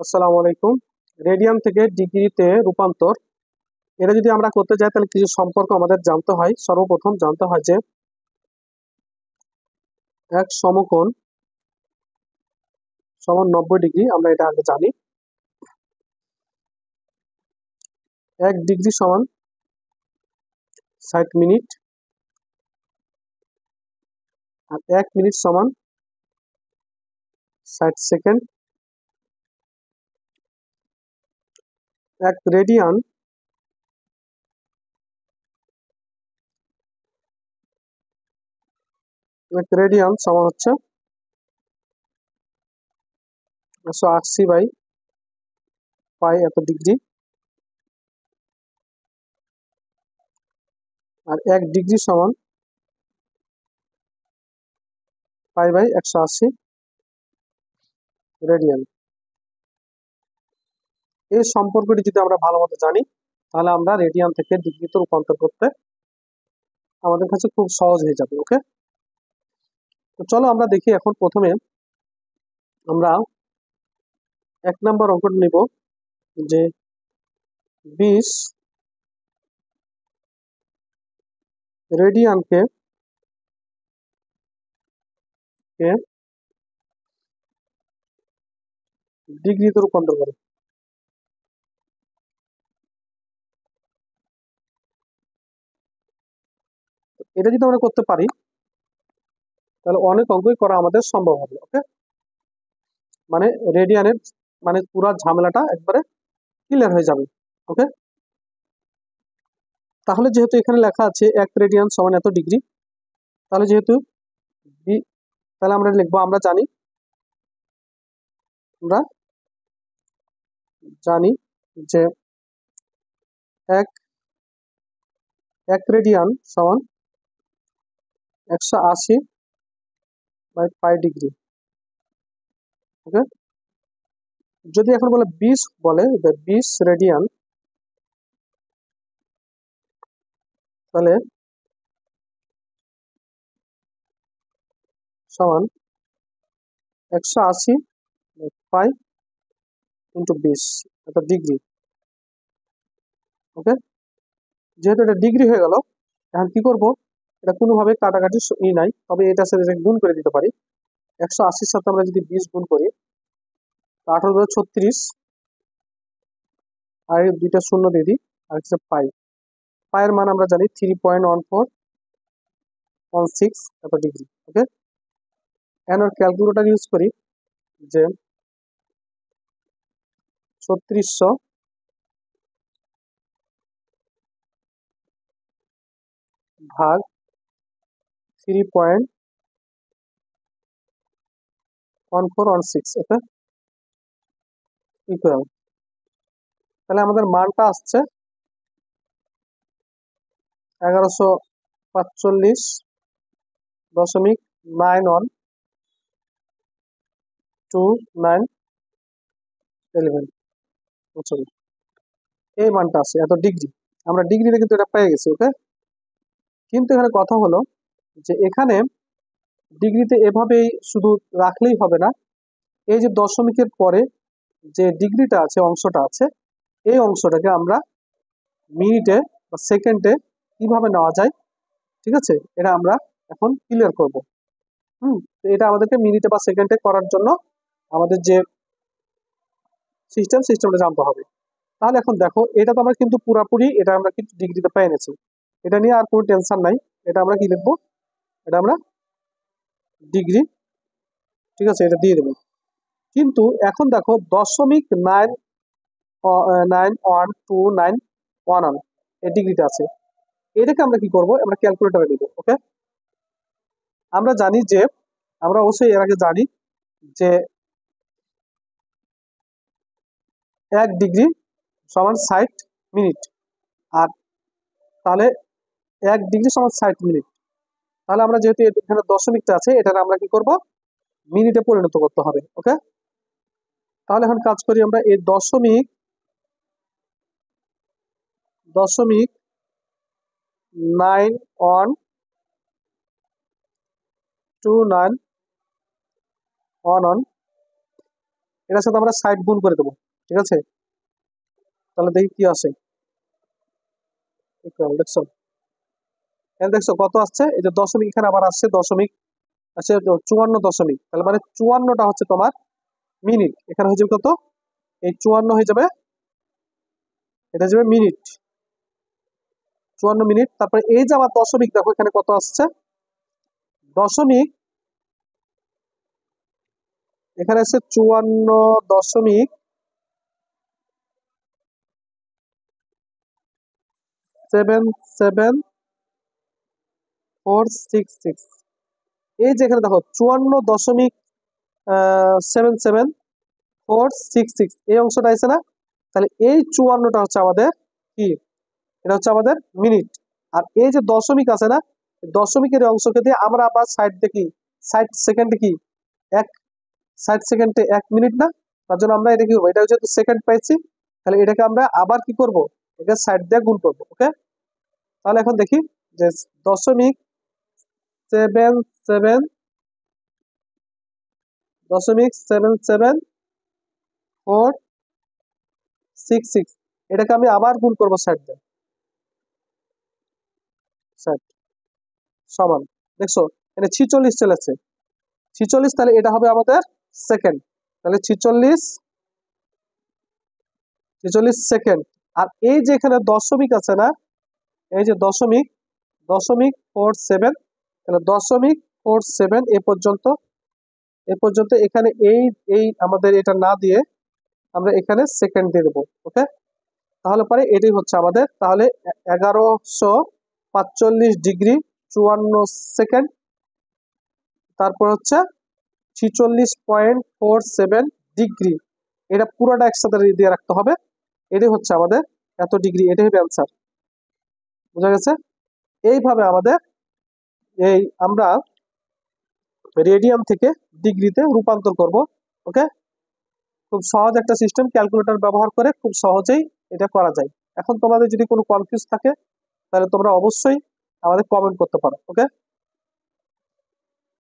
আসসালামু আলাইকুম। রেডিয়ান থেকে ডিগ্রিতে রূপান্তর, এটা যদি আমরা করতে যাই তাহলে কিছু সম্পর্ক আমাদের জানতে হয়। সর্বপ্রথম জানতে হয় যে এক সমকোণ সমান 90 ডিগ্রি, আমরা এটা আগে জানি। 1 ডিগ্রি সমান 60 মিনিট, আর 1 মিনিট সমান 60 সেকেন্ড। এক রেডিয়ান সমান হচ্ছে 180/পাই এত ডিগ্রি, আর 1 ডিগ্রি সমান পাই/180 রেডিয়ান। এই সম্পর্কটি যদি আমরা ভালো মতো জানি তাহলে আমরা রেডিয়ান থেকে ডিগ্রিতে রূপান্তর করতে আমাদের কাছে খুব সহজ হয়ে যাবে। ওকে, তো চলো আমরা দেখি। এখন প্রথমে আমরা 1 নম্বর অঙ্কটা নিব, যে 20 রেডিয়ানকে ডিগ্রিতে রূপান্তর করে। এটা যদি আমরা করতে পারি তাহলে অনেক অঙ্কই করা আমাদের সম্ভব হবে। ওকে, মানে রেডিয়ানের মানে পুরো ঝামেলাটা একবারে ক্লিয়ার হয়ে যাবে। ওকে, তাহলে যেহেতু এখানে লেখা আছে 1 রেডিয়ান সমান এত ডিগ্রি, তাহলে যেহেতু তাহলে আমরা লিখবো, আমরা জানি যে এক এক রেডিয়ান সমান 180/পাই ডিগ্রি। ওকে, যদি এখন বলে 20 বলে 20 রেডিয়ান, তাহলে সমান 180/পাই×20 অর্থাৎ ডিগ্রি। ওকে, যেহেতু এটা ডিগ্রি হয়ে গেল, এখন কি করব, এটা কোনোভাবে কাটাকাটি নাই, তবে এটার সাথে এটা গুণ করে দিতে পারি। 180-র সাথে আমরা যদি 20 গুণ করি, 18×36, আর দুইটা শূন্য দিয়ে দিই, আর হচ্ছে পায়ের মান আমরা জানি 3.1416 এত ডিগ্রি। ওকে, এখন ক্যালকুলেটর ইউজ করি, যে 3600 ভাগ 3.1416, ওকে, ইকুয়াল, তাহলে আমাদের মানটা আসছে 1145.912911, এই মানটা আছে এত ডিগ্রি। আমরা ডিগ্রিতে কিন্তু এটা পেয়ে গেছি। ওকে, কিন্তু এখানে কথা হলো যে এখানে ডিগ্রিতে এভাবেই শুধু রাখলেই হবে না, এই যে দশমিকের পরে যে ডিগ্রিটা আছে, অংশটা আছে, এই অংশটাকে আমরা মিনিটে বা সেকেন্ডে কিভাবে নেওয়া যায়, ঠিক আছে, এটা আমরা এখন ক্লিয়ার করব। তো এটা আমাদেরকে মিনিটে বা সেকেন্ডে করার জন্য আমাদের যে সিস্টেমটা জানতে হবে। তাহলে এখন দেখো, এটা তো আমরা কিন্তু পুরাপুরি এটা আমরা কিন্তু ডিগ্রিতে পেয়ে এনেছি, এটা নিয়ে আর কোনো টেনশন নাই। এটা আমরা কি লিখবো, এটা আমরা ডিগ্রি, ঠিক আছে, এটা দিয়ে দেবো। কিন্তু এখন দেখো 0.9912911 এই ডিগ্রিটা আছে, এটাকে আমরা কি করব, আমরা ক্যালকুলেটরে নিব। ওকে, আমরা জানি যে আমরা অবশ্যই এর আগে জানি যে 1 ডিগ্রি সমান 60 মিনিট, আর তাহলে 1 ডিগ্রি সমান 60 মিনিট। তাহলে আমরা যেহেতু এখানে দশমিকটা আছে, এটা আমরা কি করব, মিনিটে পরিণত করতে হবে। ওকে, তাহলে এখন কাজ করি, আমরা এই দশমিক দশমিক 912911 এটার সাথে আমরা 60 গুণ করে দেবো, ঠিক আছে? তাহলে দেখি কি আসে। দেখছো, দেখছো কত আসছে? এই যে দশমিক এখানে আবার আসছে, দশমিক আসছে 54 দশমিক, তাহলে মানে 54টা হচ্ছে তোমার মিনিট। এখানে হয়ে যাবে কত? এই 54 হয়ে যাবে, এটা যাবে মিনিট, 54 মিনিট। তারপরে এই যে আমার দশমিক, দেখো এখানে কত আসছে, দশমিক এখানে আছে 54.77466। এই যে এখানে দেখো 54.77466, এই অংশটা আছে না? তাহলে এই 54টা হচ্ছে আমাদের কি, এটা হচ্ছে আমাদের মিনিট। আর এই যে দশমিক আছে না, দশমিকের এই অংশকে দিয়ে আমরা আবার 60 দেখি, 60 সেকেন্ডে কি এক, 60 সেকেন্ডে 1 মিনিট না? তার জন্য আমরা এটা কি করবো, এটা যেহেতু সেকেন্ড পাইছি, তাহলে এটাকে আমরা আবার কি করব, এটা 60 দিয়ে গুণ করবো। ওকে, তাহলে এখন দেখি যে 0.77 0.77466, এটাকে আমি আবার গুণ করবো 60 দিয়ে, 60 সমান, দেখছো এটা 46 চলেছে, 46, তাহলে এটা হবে আমাদের সেকেন্ড, তাহলে 46 সেকেন্ড। আর এই যে এখানে দশমিক আছে না, এই যে দশমিক, 0.47, তাহলে 0.47 এ পর্যন্ত এখানে এই এই আমাদের এটা না দিয়ে আমরা এখানে সেকেন্ড দিয়ে দেবো। ওকে, তাহলে পরে এটাই হচ্ছে আমাদের, তাহলে 1145 ডিগ্রি 54 সেকেন্ড, তারপর হচ্ছে 46.47 ডিগ্রি, এটা পুরোটা একসাথে দিয়ে রাখতে হবে। এটাই হচ্ছে আমাদের এত ডিগ্রি, এটাই হবে অ্যান্সার। বুঝা গেছে? এইভাবে আমাদের এই আমরা রেডিয়ান থেকে ডিগ্রিতে রূপান্তর করব। ওকে, খুব সহজ একটা সিস্টেম, ক্যালকুলেটর ব্যবহার করে খুব সহজেই এটা করা যায়। এখন তোমাদের যদি কোনো কনফিউজ থাকে তাহলে তোমরা অবশ্যই আমাদের কমেন্ট করতে পারো। ওকে।